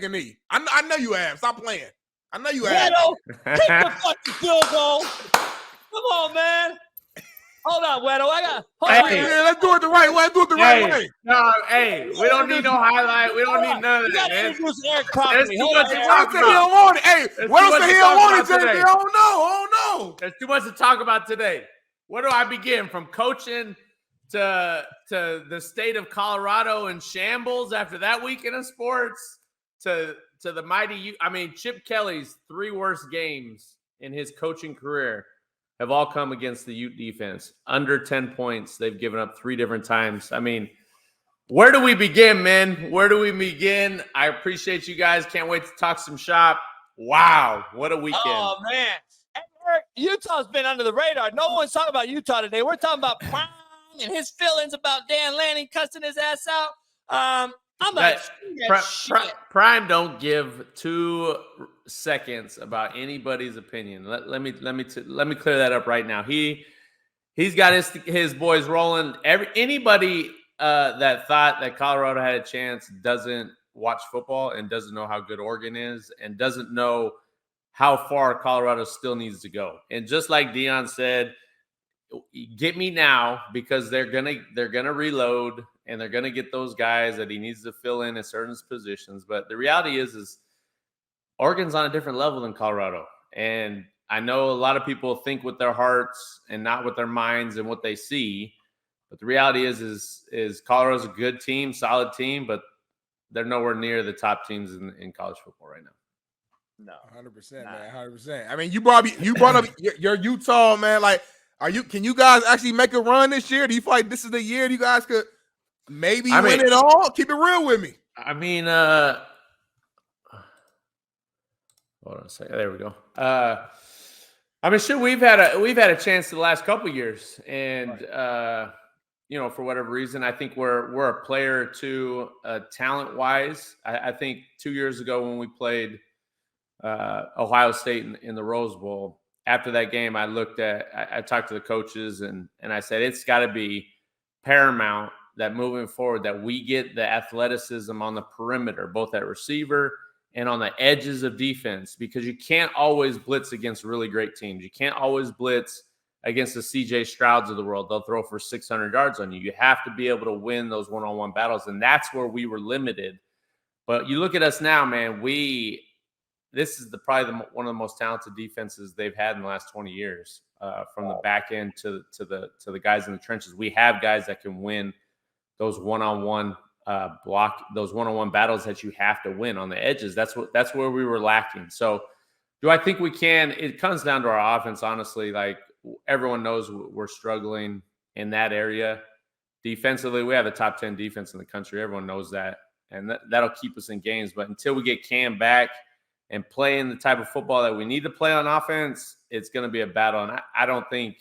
take a knee. I know you have. Stop playing. I know you have. Weddle, kick the fucking field goal. Come on, man. Hold on, Weddle. Let's do it the right way. Let's do it the right way. No, we don't need no highlight. We don't need none of that, man. Introduce Eric properly. There's too much to talk Weddle said he don't want it. Hey, Weddle said he don't want it, JP. I don't know. There's too much to talk about today. Where do I begin? From coaching to the state of Colorado in shambles after that weekend of sports to the mighty Chip Kelly's 3 worst games in his coaching career have all come against the Ute defense. Under 10 points they've given up 3 different times. I mean, where do we begin, man? Where do we begin? I appreciate you guys. Can't wait to talk some shop. Wow, what a weekend. Oh, man. Eric, Utah's been under the radar. No one's talking about Utah today. We're talking about Prime and his feelings about Dan Lanning cussing his ass out. I'm like, Prime don't give 2 seconds about anybody's opinion. Let me clear that up right now. He's got his boys rolling. Anybody that thought that Colorado had a chance doesn't watch football and doesn't know how good Oregon is and doesn't know how far Colorado still needs to go. And just like Dion said, get me now, because they're gonna reload and they're gonna get those guys that he needs to fill in certain positions. But the reality is Oregon's on a different level than Colorado. And I know a lot of people think with their hearts and not with their minds and what they see. But the reality is Colorado's a good team, solid team, but they're nowhere near the top teams in college football right now. No, 100%, man, 100%. I mean, you brought up your Utah, man. Like, can you guys actually make a run this year? Do you feel like this is the year you guys could maybe win it all? Keep it real with me. I mean, hold on a second. There we go. I mean, sure, we've had a chance the last couple of years, and for whatever reason, I think we're a player or two talent wise. I think 2 years ago when we played Ohio State in the Rose Bowl, after that game, I talked to the coaches and I said, it's got to be paramount that moving forward that we get the athleticism on the perimeter, both at receiver and on the edges of defense, because you can't always blitz against really great teams. You can't always blitz against the CJ Strouds of the world. They'll throw for 600 yards on you. You have to be able to win those one-on-one battles, and that's where we were limited. But you look at us now, man, this is probably one of the most talented defenses they've had in the last 20 years, from the back end to the guys in the trenches. We have guys that can win those one-on-one those one-on-one battles that you have to win on the edges. That's where we were lacking. So do I think we can? It comes down to our offense, honestly. Like, everyone knows we're struggling in that area. Defensively, we have a top 10 defense in the country. Everyone knows that. And that'll keep us in games. But until we get Cam back and playing the type of football that we need to play on offense, it's going to be a battle. And I don't think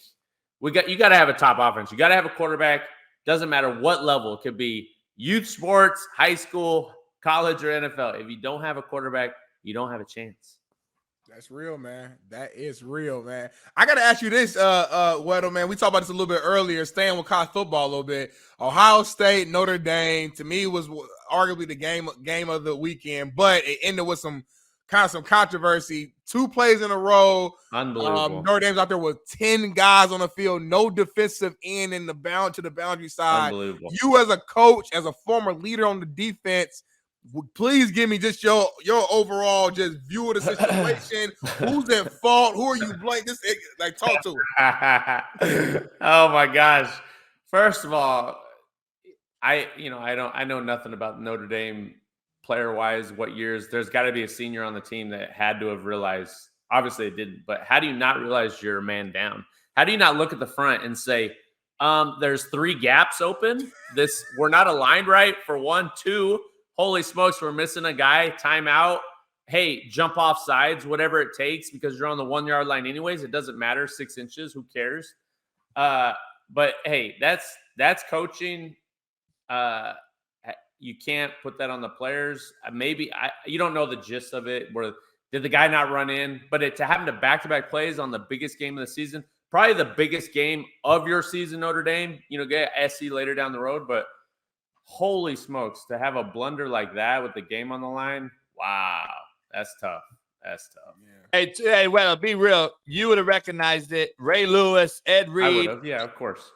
you got to have a top offense. You got to have a quarterback. Doesn't matter what level. It could be youth sports, high school, college, or NFL. If you don't have a quarterback, you don't have a chance. That's real, man. That is real, man. I got to ask you this, Weddle, man. We talked about this a little bit earlier, staying with college football a little bit. Ohio State, Notre Dame, to me, was arguably the game of the weekend, but it ended with some controversy. 2 plays in a row. Unbelievable. Notre Dame's out there with 10 guys on the field, no defensive end to the boundary side. Unbelievable. You as a coach, as a former leader on the defense, please give me just your overall just view of the situation. Who's at fault? Who are you blaming? Just talk to it. Oh my gosh! First of all, I know nothing about Notre Dame player wise. What years? There's got to be a senior on the team that had to have realized. Obviously, it didn't. But how do you not realize you're a man down? How do you not look at the front and say, "There's 3 gaps open. We're not aligned right for 1, 2." Holy smokes, we're missing a guy. Timeout. Hey, jump off sides, whatever it takes, because you're on the 1-yard line anyways. It doesn't matter. 6 inches. Who cares? But hey, that's coaching. You can't put that on the players. You don't know the gist of it. Did the guy not run in? But to happen to back-to-back plays on the biggest game of the season, probably the biggest game of your season, Notre Dame. Get SC later down the road, but holy smokes, to have a blunder like that with the game on the line, wow, that's tough. That's tough. Hey, well, be real. You would have recognized it. Ray Lewis, Ed I Reed. would have. Yeah, of course.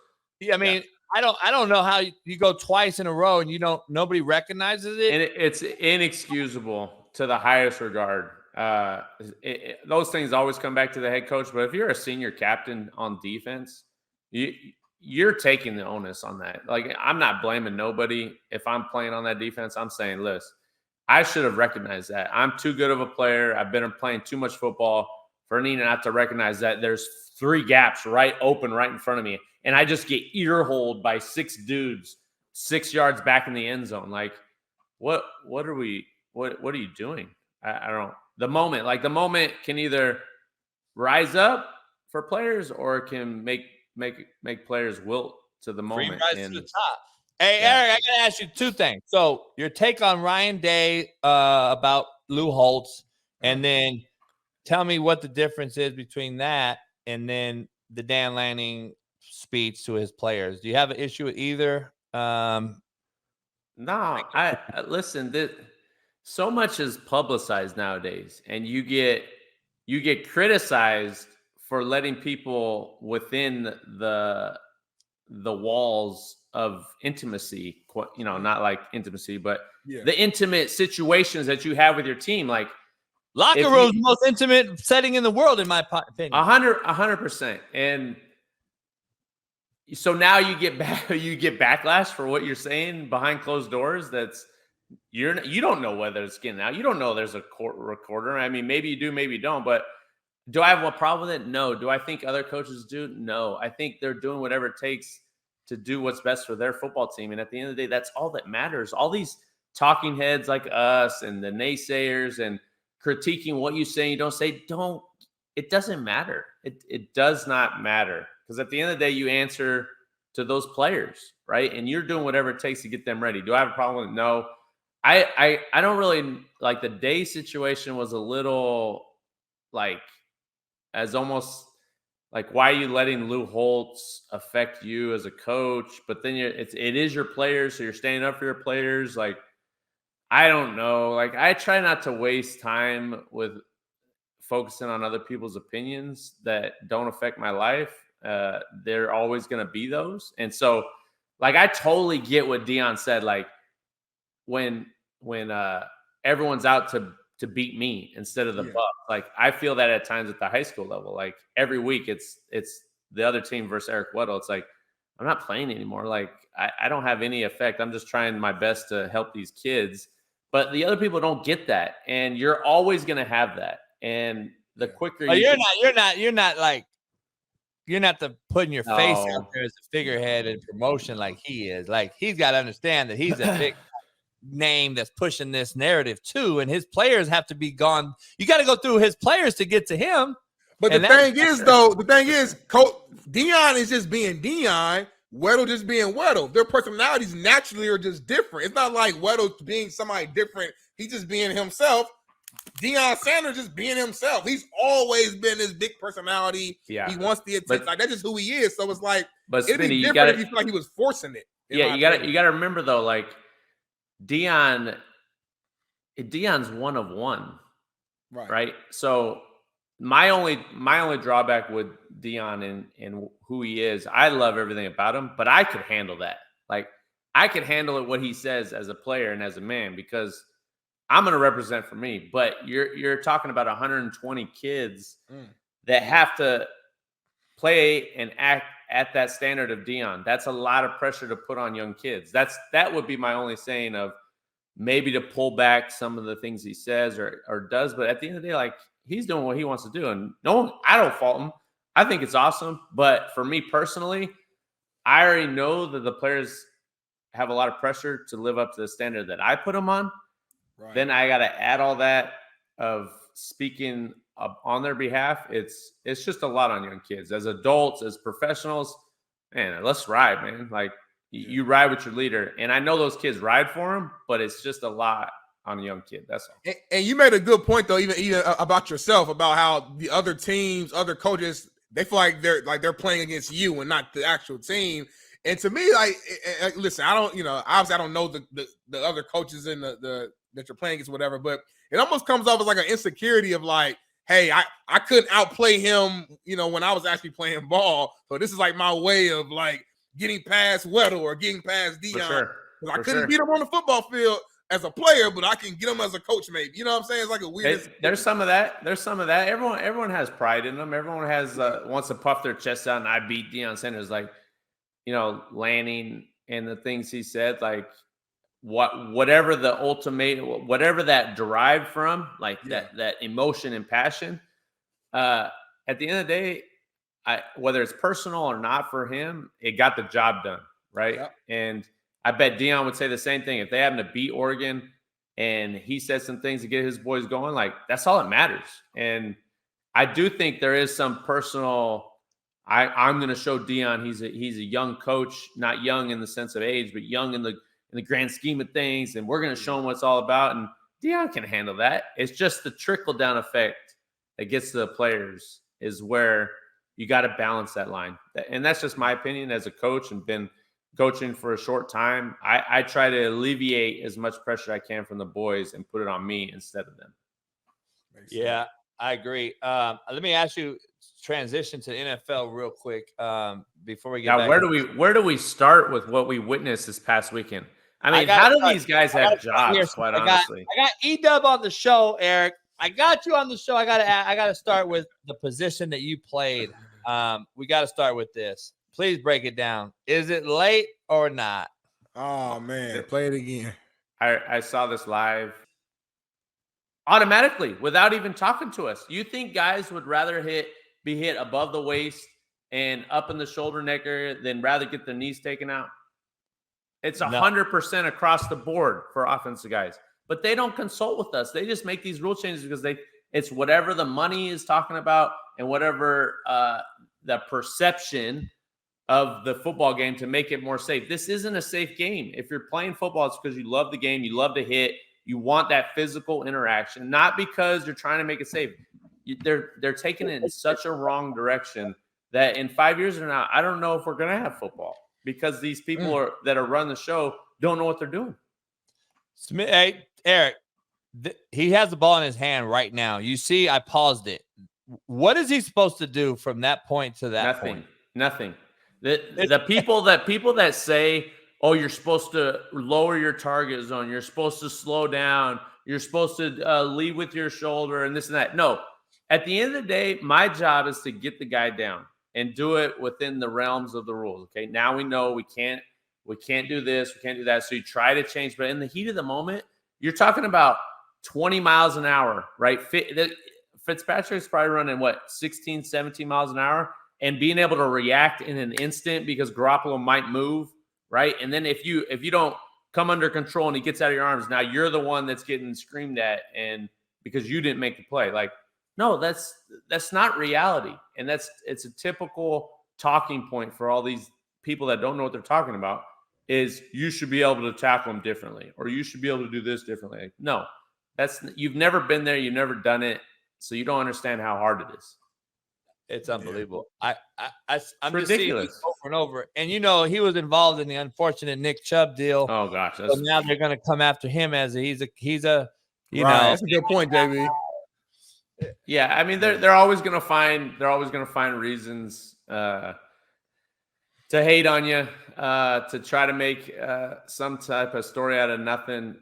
I mean, I don't know how you go twice in a row and nobody recognizes it. And it's inexcusable to the highest regard. Those things always come back to the head coach. But if you're a senior captain on defense, you're taking the onus on that. Like, I'm not blaming nobody. If I'm playing on that defense, I'm saying, listen, I should have recognized that. I'm too good of a player. I've been playing too much football for me not to recognize that there's 3 gaps open right in front of me. And I just get ear-holed by 6 dudes 6 yards back in the end zone. Like, what are you doing? I don't. The moment can either rise up for players or it can make players wilt to the moment. Rise to the top. Hey, Eric, I gotta ask you 2 things. So your take on Ryan Day about Lou Holtz, and then tell me what the difference is between that and then the Dan Lanning speech to his players. Do you have an issue with either? No, I listen. So much is publicized nowadays, and you get criticized for letting people within the walls of intimacy. Not like intimacy, but the intimate situations that you have with your team, like locker room's the most intimate setting in the world, in my opinion. 100%, and so now you get backlash for what you're saying behind closed doors. You don't know whether it's getting out. You don't know there's a court recorder. I mean, maybe you do, maybe you don't. But do I have a problem with it? No. Do I think other coaches do? No. I think they're doing whatever it takes to do what's best for their football team. And at the end of the day, that's all that matters. All these talking heads like us and the naysayers and critiquing what you say and you don't say, it doesn't matter. It does not matter. Because at the end of the day, you answer to those players, right? And you're doing whatever it takes to get them ready. Do I have a problem with it? No. I don't really like the Day situation was a little like as almost like, why are you letting Lou Holtz affect you as a coach? But then it is your players, so you're standing up for your players. Like, I don't know. Like, I try not to waste time with focusing on other people's opinions that don't affect my life. They're always going to be those. And so, like, I totally get what Deion said. Like, when everyone's out to beat me instead of the Bucs. Like, I feel that at times at the high school level. Like, every week it's the other team versus Eric Weddle. It's like, I'm not playing anymore. Like, I don't have any effect. I'm just trying my best to help these kids. But the other people don't get that. And you're always going to have that. And the quicker you're not putting your face out there as a figurehead in promotion like he is. Like, he's got to understand that he's a big name that's pushing this narrative too, and his players have to be gone. You got to go through his players to get to him. But the thing is, Coach Deion is just being Deion. Weddle just being Weddle. Their personalities naturally are just different. It's not like Weddle being somebody different. He's just being himself. Deion Sanders just being himself. He's always been this big personality. Yeah. He wants the attention. Like, that's just who he is. So it's like, but it'd be different if you feel like he was forcing it. Yeah, you gotta remember though, like, Deion's one of one, right? So my only drawback with Deion and who he is, I love everything about him, but I could handle that. Like, I could handle it what he says as a player and as a man, because I'm going to represent for me. But you're talking about 120 kids that have to play and act at that standard of Deion. That's a lot of pressure to put on young kids. That would be my only saying of maybe to pull back some of the things he says or does. But at the end of the day, like, he's doing what he wants to do. And I don't fault him. I think it's awesome. But for me personally, I already know that the players have a lot of pressure to live up to the standard that I put them on. Right. Then I got to add all that of speaking on their behalf. It's just a lot on young kids. As adults, as professionals, man, let's ride, man. Like, you ride with your leader. And I know those kids ride for him, but it's just a lot on a young kid. That's all. And you made a good point, though, even about yourself, about how the other teams, other coaches, they feel like they're playing against you and not the actual team. And to me, like, listen, I don't, obviously I don't know the other coaches in the that you're playing against, whatever. But it almost comes off as like an insecurity of like, hey, I couldn't outplay him, when I was actually playing ball. So this is like my way of like getting past Weddle or getting past Dion. I couldn't beat him on the football field as a player, but I can get him as a coach, maybe. You know what I'm saying? It's like a weird. There's some of that. Everyone has pride in them. Everyone has wants to puff their chest out. And I beat Deion Sanders, like, Lanning and the things he said, like whatever the ultimate, whatever that derived from, like that emotion and passion. At the end of the day, whether it's personal or not for him, it got the job done, right? Yep. And I bet Deion would say the same thing. If they happen to beat Oregon and he said some things to get his boys going, like, that's all that matters. And I do think there is some personal, I'm going to show Deion he's a young coach, not young in the sense of age, but young in the grand scheme of things. And we're going to show him what it's all about. And Deion can handle that. It's just the trickle down effect that gets to the players is where you got to balance that line. And that's just my opinion as a coach and been coaching for a short time. I try to alleviate as much pressure I can from the boys and put it on me instead of them. Yeah, I agree. Let me ask you, transition to NFL real quick before we get back. Where do we start with what we witnessed this past weekend? I mean, how do these guys have jobs, quite honestly? I got E-Dub on the show, Eric. I got you on the show. I got to start with the position that you played. We got to start with this. Please break it down. Is it late or not? Oh, man. Play it again. I saw this live automatically without even talking to us. You think guys would rather be hit above the waist and up in the shoulder necker than rather get their knees taken out? It's 100% across the board for offensive guys. But they don't consult with us. They just make these rule changes because it's whatever the money is talking about and whatever the perception of the football game to make it more safe. This isn't a safe game. If you're playing football, it's because you love the game, you love to hit, you want that physical interaction, not because you're trying to make it safe. They're taking it in such a wrong direction that in 5 years from now, I don't know if we're going to have football because these people that are running the show don't know what they're doing. Smith, hey, Eric, he has the ball in his hand right now. You see, I paused it. What is he supposed to do from that point to that point? Nothing. The people that say, oh, you're supposed to lower your target zone, you're supposed to slow down, you're supposed to lead with your shoulder and this and that. No, at the end of the day, my job is to get the guy down and do it within the realms of the rules. Okay, now we know we can't do this, we can't do that. So you try to change, but in the heat of the moment, you're talking about 20 miles an hour, right? Fitzpatrick's probably running 16, 17 miles an hour. And being able to react in an instant because Garoppolo might move, right? And then if you don't come under control and he gets out of your arms, now you're the one that's getting screamed at, and because you didn't make the play. Like, no, that's not reality, and it's a typical talking point for all these people that don't know what they're talking about. Is you should be able to tackle them differently, or you should be able to do this differently. Like, no, you've never been there, you've never done it, so you don't understand how hard it is. It's unbelievable. I'm ridiculous. just seeing it over and over. And he was involved in the unfortunate Nick Chubb deal. Oh gosh, so now they're going to come after him as he's a That's a good point, JB. Yeah, I mean they're always going to find reasons to hate on you, to try to make some type of story out of nothing.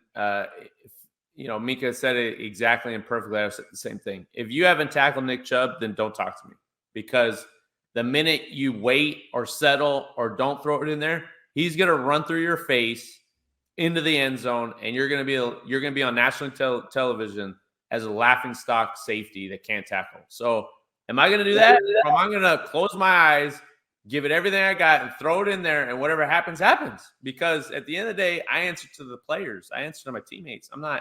Mika said it exactly and perfectly. I said the same thing. If you haven't tackled Nick Chubb, then don't talk to me. Because the minute you wait or settle or don't throw it in there, he's going to run through your face into the end zone, and you're going to be on national television as a laughingstock safety that can't tackle. So, am I going to do that? Or am I going to close my eyes, give it everything I got, and throw it in there, and whatever happens, happens? Because at the end of the day, I answer to the players. I answer to my teammates. I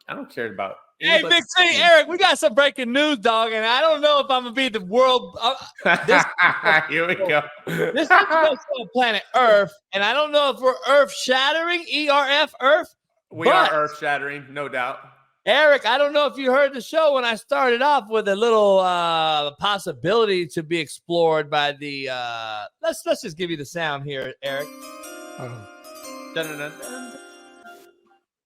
don't care about. Hey, Big Smitty, Eric, we got some breaking news, dog, and I don't know if I'm gonna be the world. Here we go. This is on planet Earth, and I don't know if we're Earth shattering, Earth. We are Earth shattering, no doubt. Eric, I don't know if you heard the show when I started off with a little possibility to be explored by the. Let's just give you the sound here, Eric. Dun-dun-dun.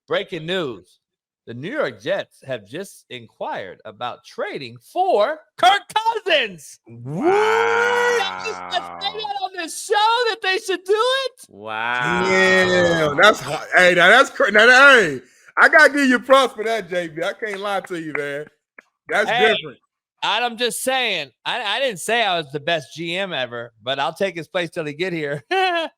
breaking news. The New York Jets have just inquired about trading for Kirk Cousins. Wow. I just say that on this show that they should do it. Wow. Damn, that's hot. Hey, now that's crazy. Hey, I gotta give you props for that, JB. I can't lie to you, man. That's different. I'm just saying. I didn't say I was the best GM ever, but I'll take his place till he get here. Hey,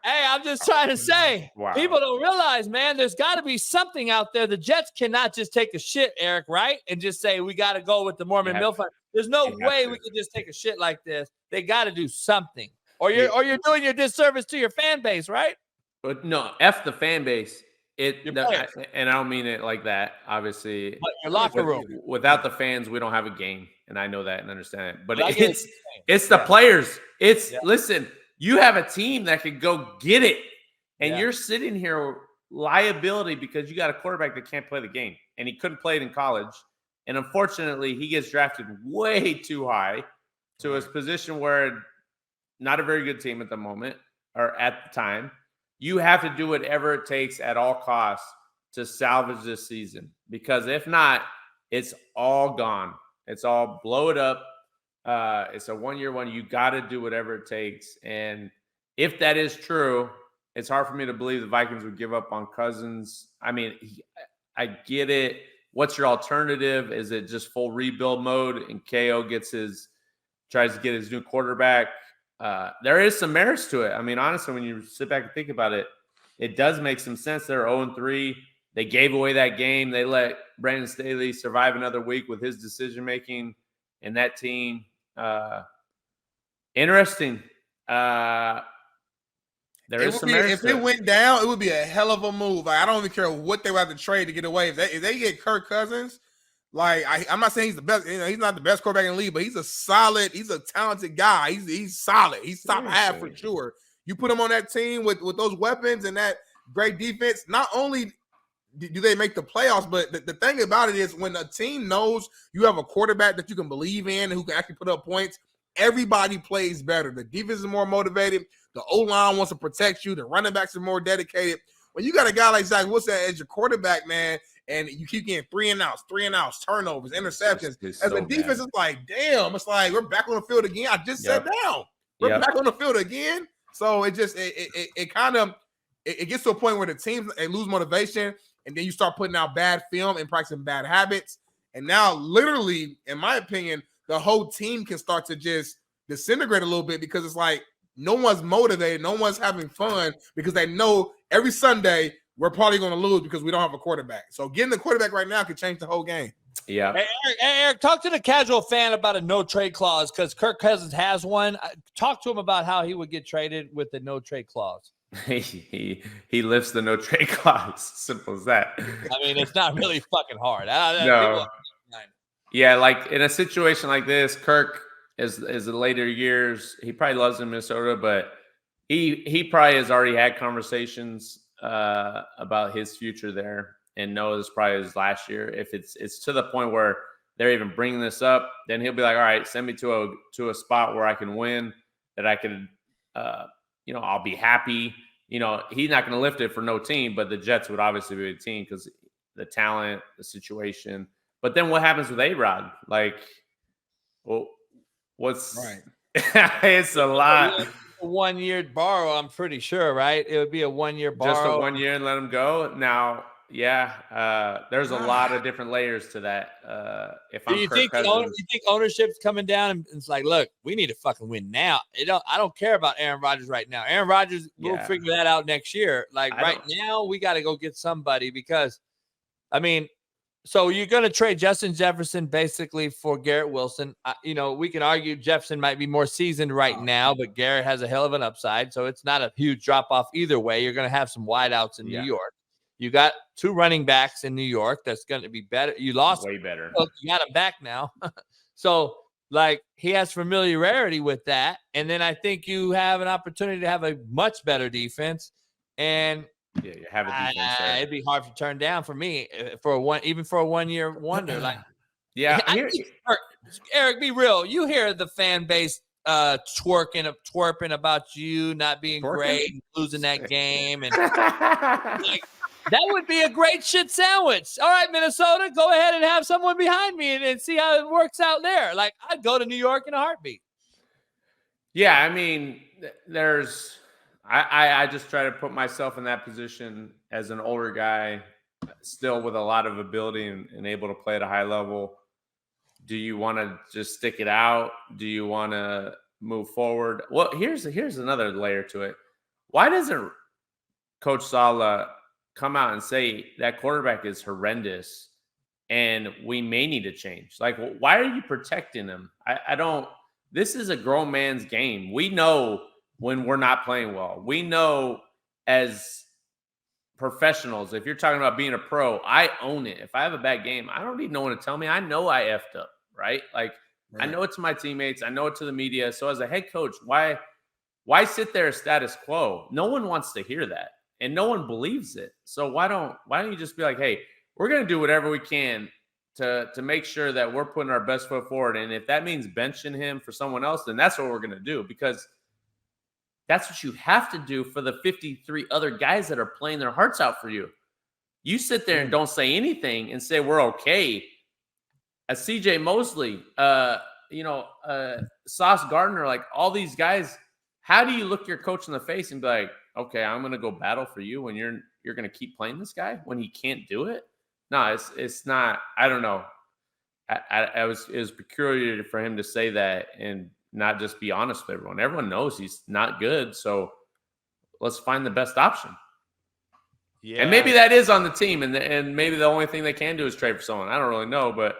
I'm just trying to say, people don't realize, man, there's got to be something out there. The Jets cannot just take a shit, Eric, right? And just say, we got to go with the Mormon Milf. There's no way we can just take a shit like this. They got to do something. Or you're doing your disservice to your fan base, right? But no, F the fan base. And I don't mean it like that, obviously. But your locker room. Without the fans, we don't have a game. And I know that and understand it. But it's the players. Listen, you have a team that can go get it. And you're sitting here liability because you got a quarterback that can't play the game. And he couldn't play it in college. And unfortunately, he gets drafted way too high to his position where not a very good team at the moment or at the time. You have to do whatever it takes at all costs to salvage this season. Because if not, it's all gone. It's all blow it up. It's a one-year one. You got to do whatever it takes. And if that is true, it's hard for me to believe the Vikings would give up on Cousins. I mean, I get it. What's your alternative? Is it just full rebuild mode and KO tries to get his new quarterback? There is some merits to it. I mean, honestly, when you sit back and think about it, it does make some sense. They're 0-3. They gave away that game. They let Brandon Staley survive another week with his decision-making and that team. Interesting. There is some merits if it went down, it would be a hell of a move. Like, I don't even care what they would have to trade to get away. If they get Kirk Cousins, like I'm not saying he's the best. He's not the best quarterback in the league, but he's a talented guy. He's solid. He's top half for sure. You put him on that team with those weapons and that great defense. Not only do they make the playoffs, but the thing about it is when a team knows you have a quarterback that you can believe in and who can actually put up points, everybody plays better. The defense is more motivated. The O-line wants to protect you. The running backs are more dedicated. When you got a guy like Zach Wilson as your quarterback, man, and you keep getting 3 and outs, turnovers, interceptions. As a defense, it's like, damn, it's like we're back on the field again. I just sat down. We're back on the field again. So it just it kind of gets to a point where the teams they lose motivation, and then you start putting out bad film and practicing bad habits. And now, literally, in my opinion, the whole team can start to just disintegrate a little bit because it's like no one's motivated, no one's having fun because they know every Sunday we're probably going to lose because we don't have a quarterback. So getting the quarterback right now could change the whole game. Yeah. Hey, Eric, talk to the casual fan about a no trade clause because Kirk Cousins has one. Talk to him about how he would get traded with the no trade clause. He lifts the no trade clause. Simple as that. I mean, it's not really fucking hard. No. Yeah, like in a situation like this, Kirk is the later years. He probably loves in Minnesota, but he probably has already had conversations about his future there and knows probably his last year. If it's to the point where they're even bringing this up, then he'll be like, all right, send me to a spot where I can win, that I can, I'll be happy. He's not going to lift it for no team, but the Jets would obviously be a team because the talent, the situation. But then what happens with A-Rod? Like, well, what's right? It's a lot. A 1 year borrow, I'm pretty sure, right? It would be a 1 year borrow. Just a 1 year and let him go. Now, there's a lot of different layers to that. Do you think ownership's coming down and it's like, look, we need to fucking win now. I don't care about Aaron Rodgers right now. Aaron Rodgers, we'll figure that out next year. Like right now, we got to go get somebody because, I mean, so you're going to trade Justin Jefferson basically for Garrett Wilson. We can argue Jefferson might be more seasoned right now, but Garrett has a hell of an upside. So it's not a huge drop off either way. You're going to have some wideouts in New York. You got 2 running backs in New York. That's going to be better. You lost way better. You got him back now. So like he has familiarity with that. And then I think you have an opportunity to have a much better defense. And you have a defense there. It'd be hard to turn down for me for a 1 year wonder. Like, Eric, be real. You hear the fan base twerping about you not being great, and losing that game, and That would be a great shit sandwich. All right, Minnesota, go ahead and have someone behind me and see how it works out there. Like, I'd go to New York in a heartbeat. Yeah, I mean, I just try to put myself in that position as an older guy, still with a lot of ability and able to play at a high level. Do you want to just stick it out? Do you want to move forward? Well, here's another layer to it. Why doesn't Coach Saleh come out and say that quarterback is horrendous and we may need to change? Like, why are you protecting him? I don't. This is a grown man's game. We know when we're not playing well. We know as professionals, if you're talking about being a pro, I own it. If I have a bad game, I don't need no one to tell me. I know I effed up, right? Like, right. I know it to my teammates. I know it to the media. So as a head coach, why sit there status quo? No one wants to hear that, and no one believes it. So why don't you just be like, hey, we're going to do whatever we can to make sure that we're putting our best foot forward. And if that means benching him for someone else, then that's what we're going to do, because that's what you have to do for the 53 other guys that are playing their hearts out for you. You sit there and don't say anything and say, we're okay. CJ Mosley, Sauce Gardner, like all these guys, how do you look your coach in the face and be like, okay, I'm going to go battle for you when you're going to keep playing this guy when he can't do it? No, it's not. I don't know. It was peculiar for him to say that and not just be honest with everyone. Everyone knows he's not good, so let's find the best option. Yeah, and maybe that is on the team, and maybe the only thing they can do is trade for someone. I don't really know, but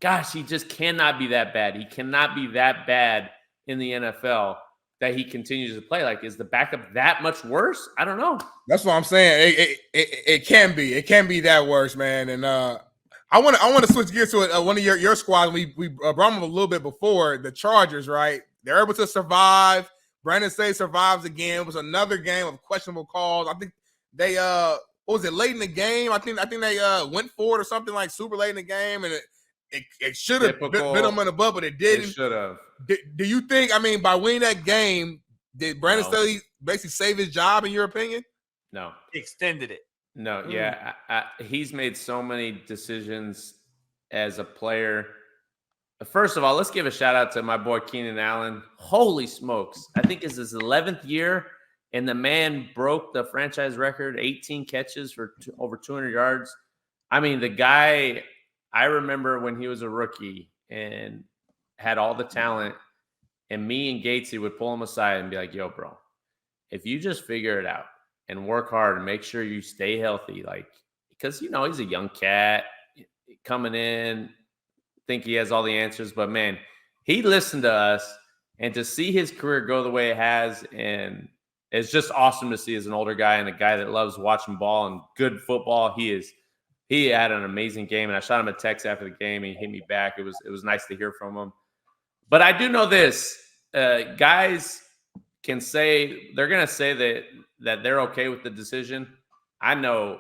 gosh, he just cannot be that bad. He cannot be that bad in the NFL that he continues to play. Like, is the backup that much worse? I don't know. That's what I'm saying. It can be. It can be that worse, man. And I want to switch gears to one of your squad. We brought them a little bit before, the Chargers, right? They're able to survive. Brandon Say survives again. It was another game of questionable calls. I think they what was it, late in the game? I think they went for it or something, like super late in the game, and it should have been them in the butt, but it didn't. It should have. Do you think, I mean, by winning that game, did Brandon Staley basically save his job, in your opinion? No. He extended it. No, yeah. He's made so many decisions as a player. First of all, let's give a shout out to my boy Keenan Allen. Holy smokes. I think it's his 11th year, and the man broke the franchise record, 18 catches for over 200 yards. I mean, the guy, I remember when he was a rookie and had all the talent, and me and Gatesy would pull him aside and be like, yo, bro, if you just figure it out and work hard and make sure you stay healthy, like, because, you know, he's a young cat coming in, think he has all the answers, but man, he listened to us, and to see his career go the way it has, and it's just awesome to see as an older guy and a guy that loves watching ball and good football. He had an amazing game, and I shot him a text after the game, and he hit me back. It was nice to hear from him. But I do know this, guys can say, they're going to say that they're okay with the decision. I know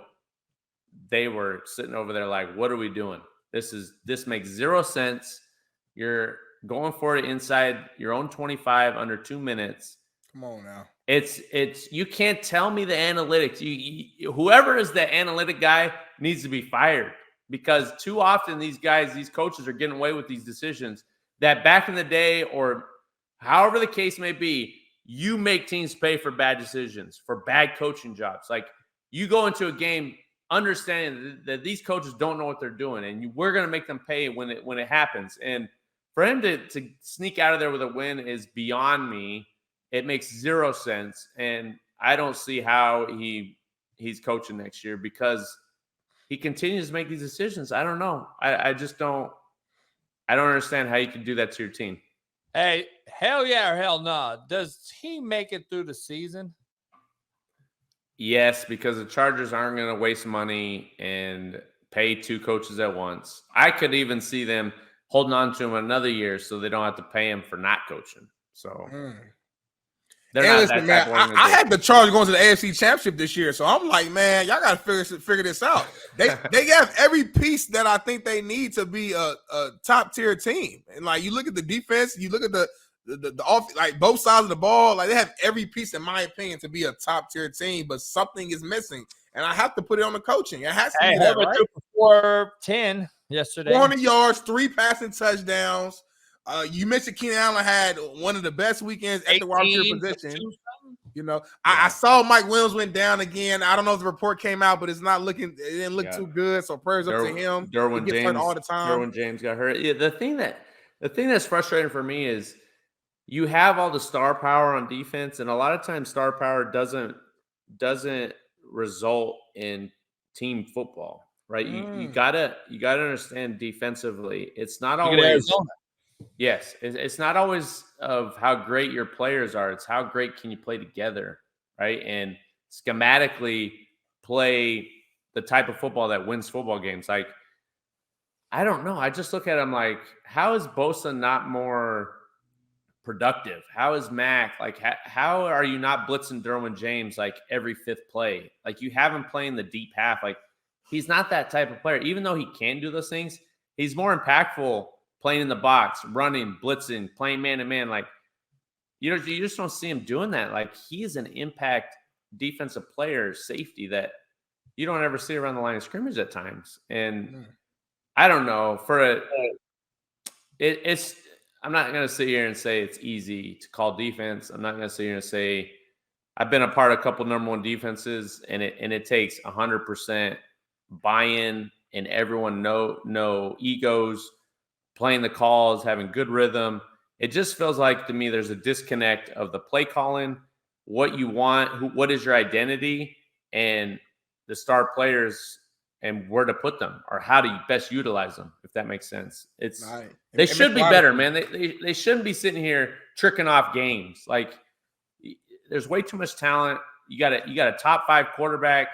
they were sitting over there like, what are we doing? This makes zero sense. You're going for it inside your own 25 under 2 minutes. Come on now. It's you can't tell me the analytics. Whoever is the analytic guy needs to be fired, because too often these coaches are getting away with these decisions that back in the day, or however the case may be, you make teams pay for bad decisions, for bad coaching jobs. Like, you go into a game understanding that these coaches don't know what they're doing, and we're going to make them pay when it happens. And for him to sneak out of there with a win is beyond me. It makes zero sense, and I don't see how he's coaching next year, because he continues to make these decisions. I don't know. I just don't. I don't understand how you can do that to your team. Hey, hell yeah or hell no. Does he make it through the season? Yes, because the Chargers aren't going to waste money and pay two coaches at once. I could even see them holding on to him another year so they don't have to pay him for not coaching. So they're not listen, man, I had the Chargers going to the AFC Championship this year, so I'm like, man, y'all got to figure this out. They have every piece that I think they need to be a top tier team. And like, you look at the defense, you look at the off, like both sides of the ball, like they have every piece, in my opinion, to be a top tier team, but something is missing. and I have to put it on the coaching. It has to Hey, be that, Herbert right? threw for 410 yesterday. 400 yards, 3 passing touchdowns. You mentioned Keenan Allen had one of the best weekends at the wide receiver position. You know, I saw Mike Williams went down again. I don't know if the report came out, but it's not looking. It didn't look too good. So prayers up to him. Derwin He gets hurt all the time. Derwin James got hurt. Yeah, the thing that's frustrating for me is you have all the star power on defense, and a lot of times star power doesn't result in team football, right? You gotta understand defensively. It's not always. Yes, it's not always of how great your players are. It's how great can you play together, right? And schematically play the type of football that wins football games. Like, I don't know. I just look at him like, how is Bosa not more productive? How is Mac? Like, how are you not blitzing Derwin James like every fifth play? Like, you have him playing the deep half. Like, he's not that type of player. Even though he can do those things, he's more impactful playing in the box, running, blitzing, playing man-to-man. Like, you just don't see him doing that. Like, he is an impact defensive player, safety that you don't ever see around the line of scrimmage at times. And I don't know. It's I'm not going to sit here and say it's easy to call defense. I'm not going to sit here and say I've been a part of a couple number one defenses, and it takes 100% buy-in and everyone no egos, playing the calls, having good rhythm. It just feels like to me there's a disconnect of the play calling, what you want, what is your identity, and the star players and where to put them or how do you best utilize them, if that makes sense. They should be better, man. They shouldn't be sitting here tricking off games. Like, there's way too much talent. You got a top 5 quarterback.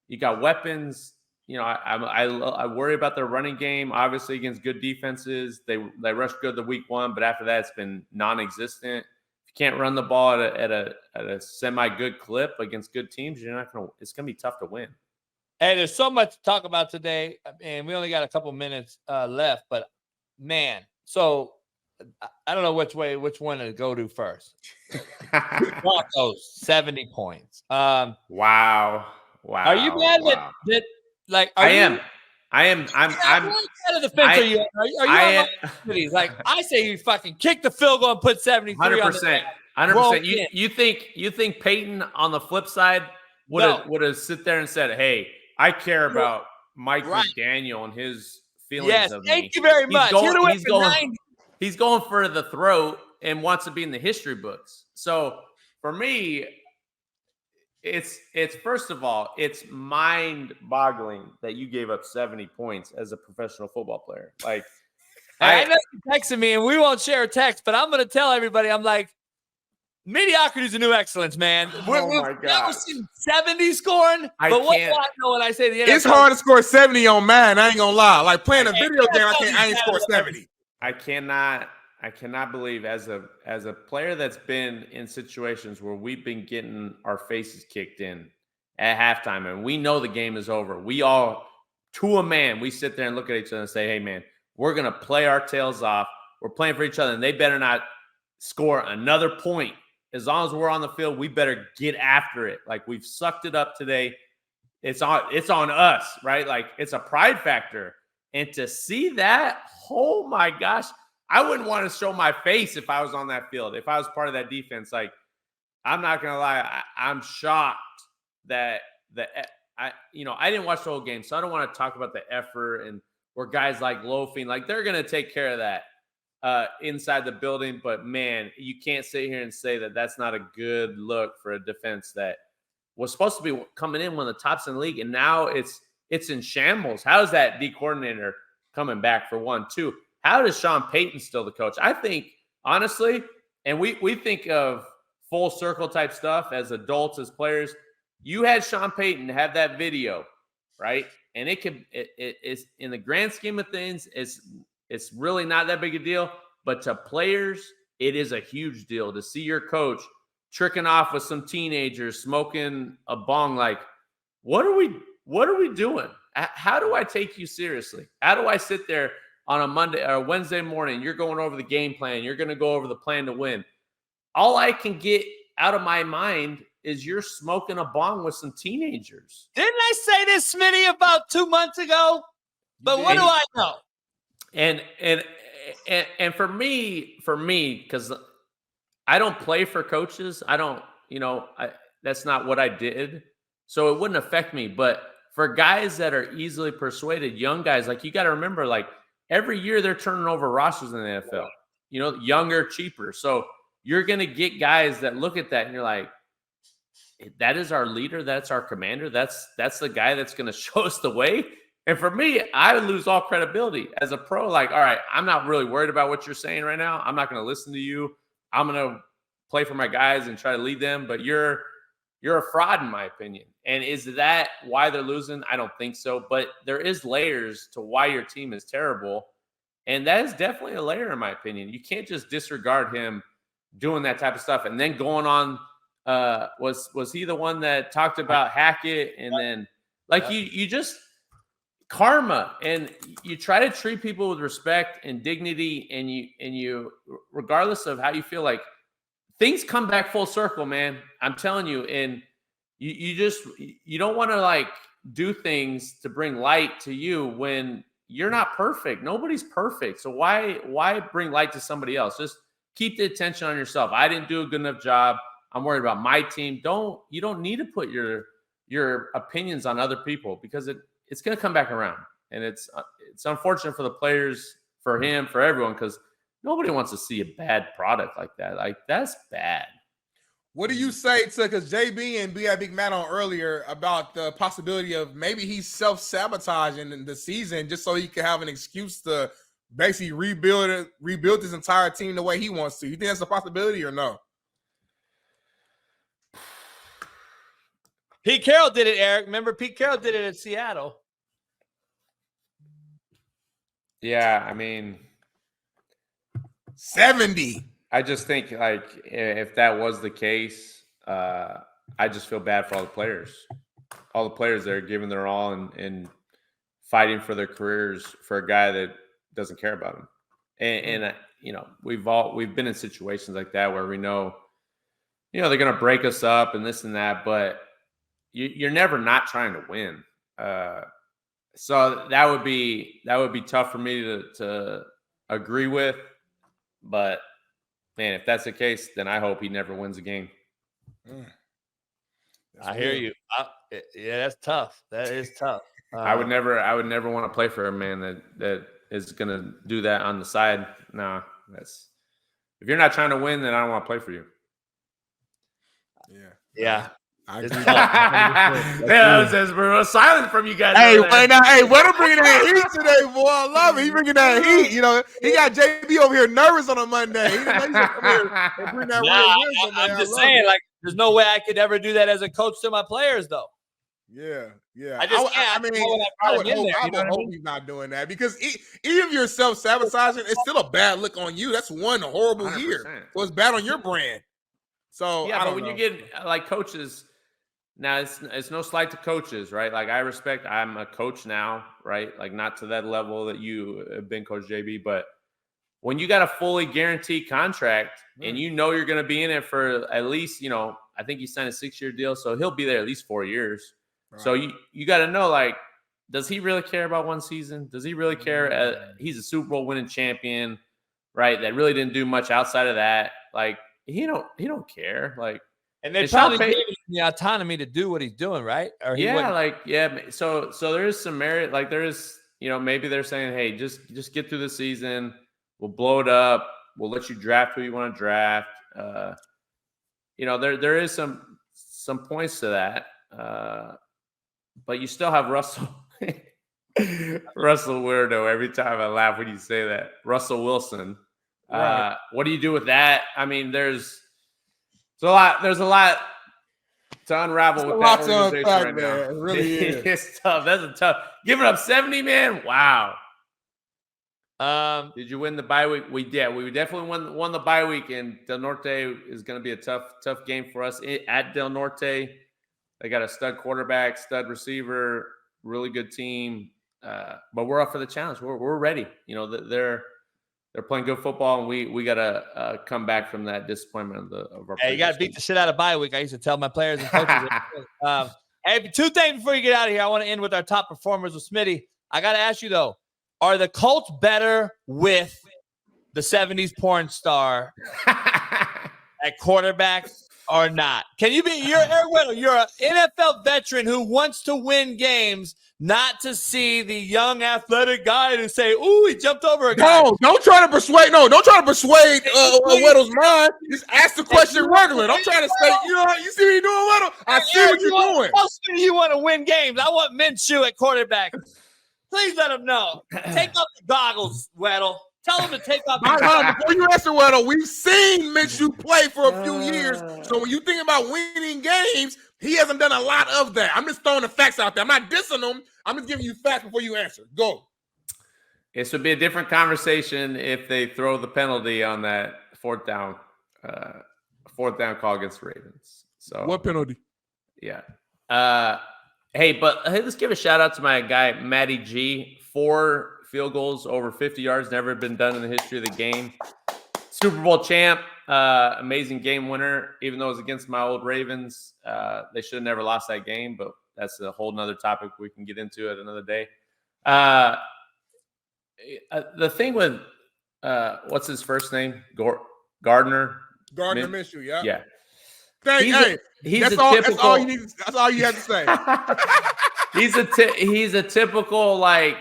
You got weapons. You know, I worry about their running game, obviously, against good defenses. They rushed good the week 1, but after that, it's been non-existent. If you can't run the ball at a semi-good clip against good teams, it's gonna be tough to win. Hey, there's so much to talk about today, and we only got a couple minutes left. But man, so I don't know which one to go to first. Broncos 70 points. Wow. Are you mad that? Like, I am. I'm out of the fence. Are you on my like, I say you fucking kick the field goal and put 73 100%. 100%. You think Payton on the flip side would have sit there and said, "Hey, I care about Mike McDaniel and his feelings of me." Thank you very much. He's going for the throat and wants to be in the history books. So for me, it's first of all, it's mind-boggling that you gave up 70 points as a professional football player. Like, I know you texted me, and we won't share a text, but I'm going to tell everybody, I'm like, mediocrity is the new excellence, man. My God, never seen 70 scoring. What do I know when I say the NFL? It's hard to score 70 on Madden. I ain't gonna lie. Like, playing a video game, I ain't score 70. I cannot believe as a player that's been in situations where we've been getting our faces kicked in at halftime and we know the game is over. We all, to a man, we sit there and look at each other and say, "Hey, man, we're going to play our tails off. We're playing for each other, and they better not score another point. As long as we're on the field, we better get after it. Like, we've sucked it up today. It's on us," right? Like, it's a pride factor. And to see that, oh my gosh, I wouldn't want to show my face if I was on that field, if I was part of that defense. Like, I'm not going to lie. I'm shocked that I didn't watch the whole game, so I don't want to talk about the effort and where guys like loafing. Like, they're going to take care of that inside the building. But, man, you can't sit here and say that that's not a good look for a defense that was supposed to be coming in one of the tops in the league, and now it's in shambles. How is that D coordinator coming back, for 1? 2, how does Sean Payton still the coach? I think, honestly, and we think of full circle type stuff as adults, as players. You had Sean Payton have that video, right? And it's in the grand scheme of things, it's really not that big a deal. But to players, it is a huge deal to see your coach tricking off with some teenagers, smoking a bong. Like, what are we doing? How do I take you seriously? How do I sit there on a Monday or Wednesday morning? You're going over the game plan. You're going to go over the plan to win. All I can get out of my mind is you're smoking a bong with some teenagers. Didn't I say this, Smitty, about 2 months ago? But what do I know? And for me, because I don't play for coaches. I don't, that's not what I did. So it wouldn't affect me. But for guys that are easily persuaded, young guys, like you got to remember, like every year they're turning over rosters in the NFL, younger, cheaper. So you're going to get guys that look at that and you're like, that is our leader. That's our commander. That's the guy that's going to show us the way. And for me, I lose all credibility as a pro. Like, all right, I'm not really worried about what you're saying right now. I'm not going to listen to you. I'm going to play for my guys and try to lead them. But you're a fraud, in my opinion. And is that why they're losing? I don't think so. But there is layers to why your team is terrible. And that is definitely a layer, in my opinion. You can't just disregard him doing that type of stuff. And then going on, was he the one that talked about Hackett? And then, like, you just – karma, and you try to treat people with respect and dignity, and you regardless of how you feel, like things come back full circle, man. I'm telling you. And you don't want to like do things to bring light to you when you're not perfect. Nobody's perfect. So why bring light to somebody else? Just keep the attention on yourself. I didn't do a good enough job. I'm worried about my team. You don't need to put your opinions on other people, because it's going to come back around. And it's unfortunate for the players, for him, for everyone, because nobody wants to see a bad product like that. Like, that's bad. What do you say to, because JB and we had Big Matt on earlier about the possibility of maybe he's self-sabotaging in the season just so he can have an excuse to basically rebuild his entire team the way he wants to. You think that's a possibility or no? Pete Carroll did it, Eric. Remember, Pete Carroll did it in Seattle. Yeah, I mean, 70. I just think, like, if that was the case, I just feel bad for all the players. All the players that are giving their all and fighting for their careers for a guy that doesn't care about them. And we've been in situations like that where we know, they're going to break us up and this and that, but you're never not trying to win. So that would be tough for me to agree with. But man, if that's the case, then I hope he never wins a game. I hear you. Yeah, that's tough. That is tough. I would never want to play for a man that is going to do that on the side. No, if you're not trying to win, then I don't want to play for you. Yeah. We're silent from you guys. Hey, Weddle bringing that heat today, boy. I love it. He bringing that heat. He got JB over here nervous on a Monday. He didn't know come here and bring that real wisdom, I'm just saying, like, there's no way I could ever do that as a coach to my players, though. Yeah. I would hope he's not doing that, because even if you're self-sabotaging, it's still a bad look on you. That's one horrible 100%. Year. So it's bad on your brand. So yeah, but when you get like coaches. Now, it's no slight to coaches, right? Like, I'm a coach now, right? Like, not to that level that you have been, Coach JB, but when you got a fully guaranteed contract and you're going to be in it for at least, I think he signed a 6-year deal, so he'll be there at least 4 years. Right. So you got to know, like, does he really care about one season? Does he really care? He's a Super Bowl winning champion, right? That really didn't do much outside of that. Like, he don't care. Like, and they probably gave him the autonomy to do what he's doing, right? Or So there is some merit. Like, there is, maybe they're saying, hey, just get through the season. We'll blow it up. We'll let you draft who you want to draft. There is some points to that. But you still have Russell. Russell weirdo. Every time I laugh when you say that. Russell Wilson. Right. What do you do with that? I mean, there's a lot to unravel with that organization right now. It really is. It's tough. That's tough. Giving up 70, man. Wow. Did you win the bye week? We definitely won the bye week, and Del Norte is going to be a tough game for us at Del Norte. They got a stud quarterback, stud receiver, really good team. But we're up for the challenge. We're ready. they're playing good football, and we got to come back from that disappointment of our. Hey, you got to beat the shit out of bye week. I used to tell my players and coaches. Hey, 2 things before you get out of here. I want to end with our top performers with Smitty. I got to ask you, though, are the Colts better with the 70s porn star at quarterback or not? Can you be – you're Eric Weddle. You're an NFL veteran who wants to win games, not to see the young athletic guy to say, ooh, he jumped over a guy. No, don't try to persuade Weddle's mind. Just ask the question regular. Don't try to say, you see what you're doing, Weddle? I see what you're doing. You want to win games. I want Minshew at quarterback. Please let him know. Take off the goggles, Weddle. Tell him to take off the goggles. Before you answer, Weddle, we've seen Minshew play for a few years. So when you think about winning games, he hasn't done a lot of that. I'm just throwing the facts out there. I'm not dissing him. I'm just giving you facts before you answer. Go. This would be a different conversation if they throw the penalty on that fourth down call against the Ravens. So what penalty? Yeah. Hey, let's give a shout out to my guy Matty G. 4 field goals over 50 yards, never been done in the history of the game. Super Bowl champ, amazing game winner. Even though it was against my old Ravens, they should have never lost that game. But that's a whole nother topic we can get into at another day. The thing with what's his first name? Gardner Minshew, yeah. Yeah. That's all you have to say. He's a typical like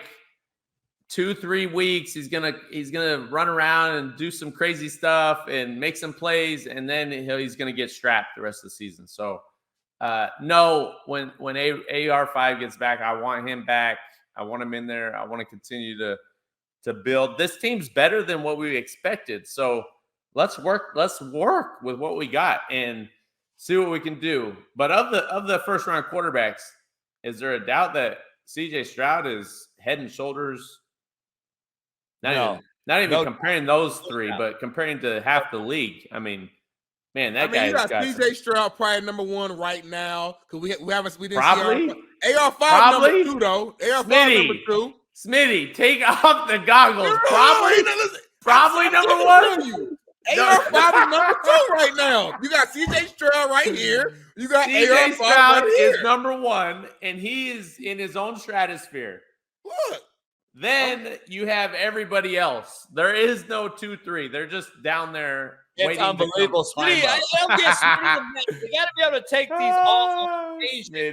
2-3 weeks. He's gonna run around and do some crazy stuff and make some plays, and then he's gonna get strapped the rest of the season. So no, when AR5 gets back, I want him back. I want him in there. I want to continue to build. This team's better than what we expected. So let's work with what we got and see what we can do. But of the first round quarterbacks, is there a doubt that CJ Stroud is head and shoulders? Not even comparing those 3, but comparing to half the league. I mean, man, that guy. You got CJ Stroud probably number 1 right now because we didn't probably see AR5 number 2 though. AR5 number 2. Smitty, take off the goggles. Probably number 1. AR5 is number 2 right now. You got CJ Stroud right here. You got CJ AR5 Stroud right here. is number 1, and he is in his own stratosphere. Look. Then you have everybody else. There is no 2-3. They're just down there. It's unbelievable. Smitty, I don't get Smitty. They got to be able to take these off.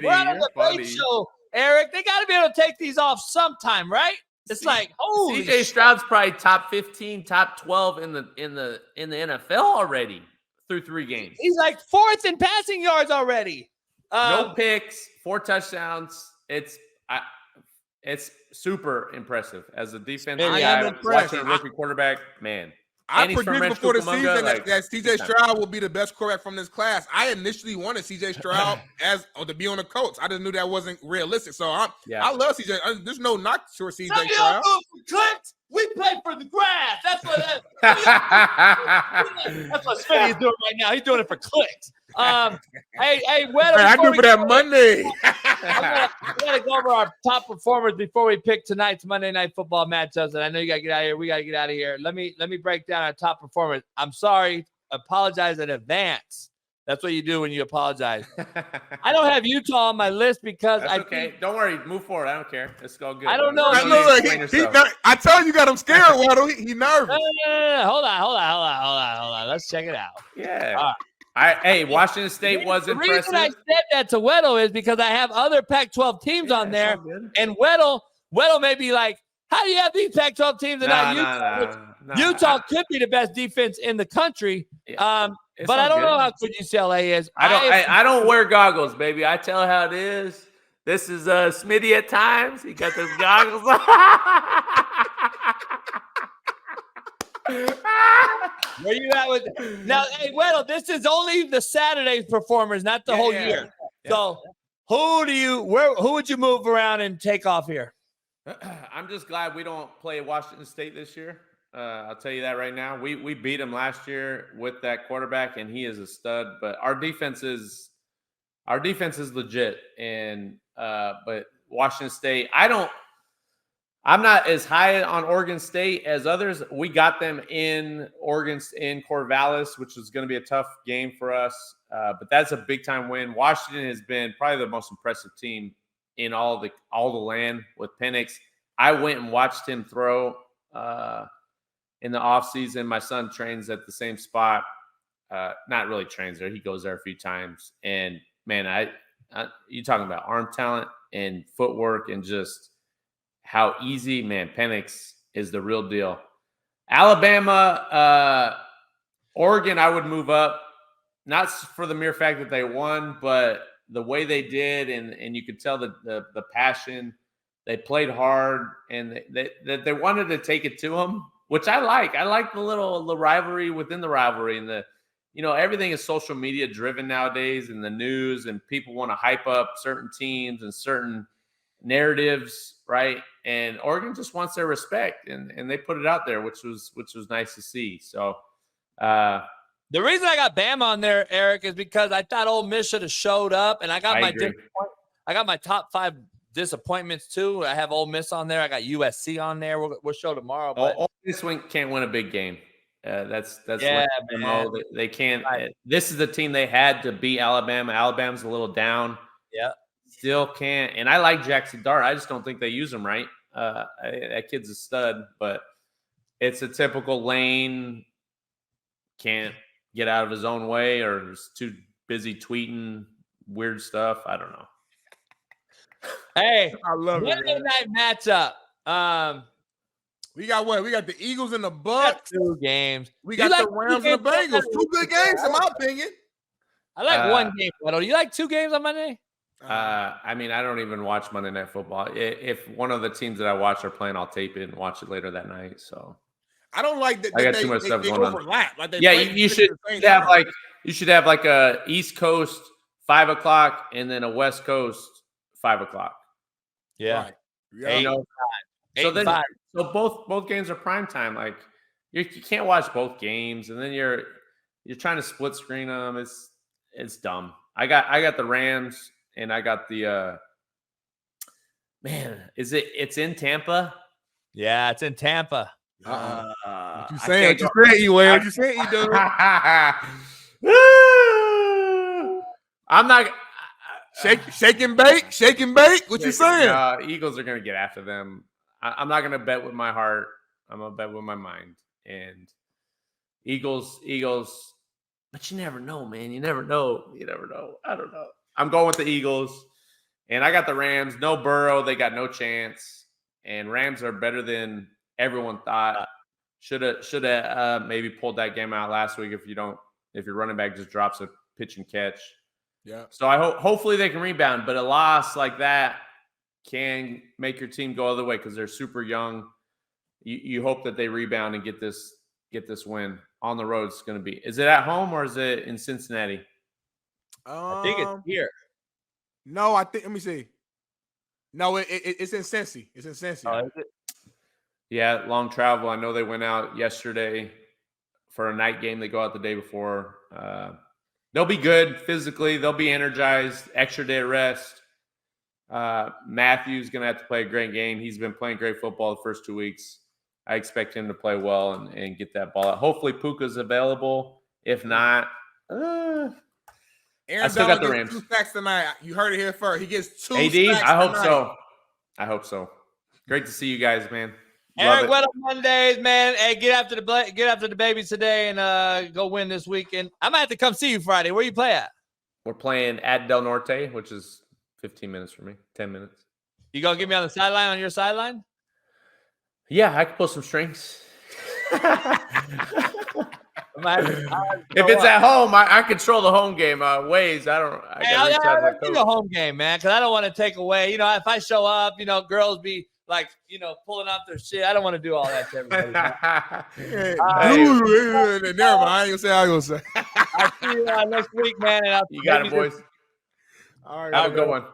We're on the debate show, Eric. They got to be able to take these off sometime, right? It's like, holy CJ Stroud's probably top 15, top 12 in the NFL already through 3 games. He's like 4th in passing yards already. No picks, 4 touchdowns. It's super impressive as a defensive guy watching a rookie quarterback. Man, I predict before the season that CJ Stroud will be the best quarterback from this class. I initially wanted CJ Stroud to be on the Colts. I just knew that wasn't realistic. So I love CJ. There's no knock for CJ Stroud. Clicks. We play for the grass. That's what Smitty is doing right now. He's doing it for clicks. Hey, Weddle. I do for that Monday. I gotta go over our top performers before we pick tonight's Monday Night Football matchups. And I know you gotta get out of here. We gotta get out of here. Let me break down our top performers. I'm sorry. Apologize in advance. That's what you do when you apologize. I don't have Utah on my list because okay. Don't worry. Move forward. I don't care. It's all good. I don't know. I tell you got him scared, Weddle. He nervous. No. Hold on. Let's check it out. Yeah. Hey, Washington State was impressive. The reason I said that to Weddle is because I have other Pac-12 teams on there, and Weddle may be like, how do you have these Pac-12 teams and not Utah? Utah could be the best defense in the country, but I don't know how good UCLA is. I don't wear goggles, baby. I tell how it is. This is Smitty at times. He got those goggles on. Where you at with now? Hey, Weddle, this is only the Saturday performers, not the whole year. Yeah. So, who would you move around and take off here? I'm just glad we don't play Washington State this year. I'll tell you that right now. We beat them last year with that quarterback, and he is a stud. But our defense is legit. And but Washington State, I don't I'm not as high on Oregon State as others. We got them in in Corvallis, which is going to be a tough game for us. But that's a big time win. Washington has been probably the most impressive team in all the land with Penix. I went and watched him throw in the offseason. My son trains at the same spot. Not really trains there. He goes there a few times. And man, you talking about arm talent and footwork and just how easy, man, Penix is the real deal. Alabama, Oregon, I would move up, not for the mere fact that they won, but the way they did, and you could tell the passion. They played hard, and they wanted to take it to them, which I like. I like the rivalry within the rivalry, and everything is social media driven nowadays, and the news, and people want to hype up certain teams and certain narratives, right? And Oregon just wants their respect, and they put it out there, which was nice to see. So the reason I got Bama on there, Eric, is because I thought Ole Miss should have showed up, and I got my top 5 disappointments too. I have Ole Miss on there. I got USC on there. We'll show tomorrow. But Ole Miss can't win a big game. That's man. They can't. This is the team they had to beat Alabama. Alabama's a little down. Yeah. Still can't. And I like Jackson Dart. I just don't think they use him right. That kid's a stud, but it's a typical Lane. Can't get out of his own way, or is too busy tweeting weird stuff. I don't know. Hey, I love Monday it. night matchup. We got what? We got the Eagles and the Bucks. 2 games. We got the Rams and the Bengals. 2 good games, in my opinion. I like 1 game. Do you like 2 games on Monday? I mean, I don't even watch Monday Night Football. If one of the teams that I watch are playing, I'll tape it and watch it later that night. So I don't like that. I got too much stuff going overlap. on. You should have like a East Coast 5 o'clock and then a West Coast 5 o'clock. Yeah. Right. Yeah. So both games are prime time. Like you can't watch both games, and then you're trying to split screen them. It's dumb. I got the Rams, and I got the man. It's in Tampa? Yeah, it's in Tampa. What you saying? What you saying, dude? I'm not shake and bake. What you saying? Eagles are gonna get after them. I'm not gonna bet with my heart. I'm gonna bet with my mind. And Eagles. But you never know, man. You never know. I don't know. I'm going with the Eagles, and I got the Rams. No Burrow. They got no chance. And Rams are better than everyone thought. Should have maybe pulled that game out last week if your running back just drops a pitch and catch. Yeah. So hopefully they can rebound, but a loss like that can make your team go other way because they're super young. You hope that they rebound and get this win on the road. It's going to be. Is it at home or is it in Cincinnati? I think it's here. No, I think. Let me see. No, it's in Cincy. It's in Cincy. Oh, is it? Yeah, long travel. I know they went out yesterday for a night game. They go out the day before. They'll be good physically. They'll be energized. Extra day of rest. Matthew's going to have to play a great game. He's been playing great football the first 2 weeks. I expect him to play well and get that ball out. Hopefully Puka's available. If not, Aaron I still got the Donald gets Rams. 2 sacks tonight. You heard it here first. He gets 2 AD, sacks I hope so. Great to see you guys, man. Eric, what up Mondays, man? Hey, get after the babies today and go win this weekend. I might have to come see you Friday. Where you play at? We're playing at Del Norte, which is 15 minutes for me, 10 minutes. You gonna get me on the sideline on your sideline? Yeah, I can pull some strings. If it's at home, I control the home game. Ways, I'll do the home game, man, because I don't want to take away. If I show up, girls be like, pulling up their shit. I don't want to do all that to everybody. Never mind. I ain't gonna say. I'll see you next week, man. And you got it, boys. All right, have a good one.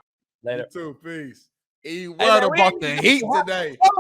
Later. You too. Peace. Weddle about the heat today.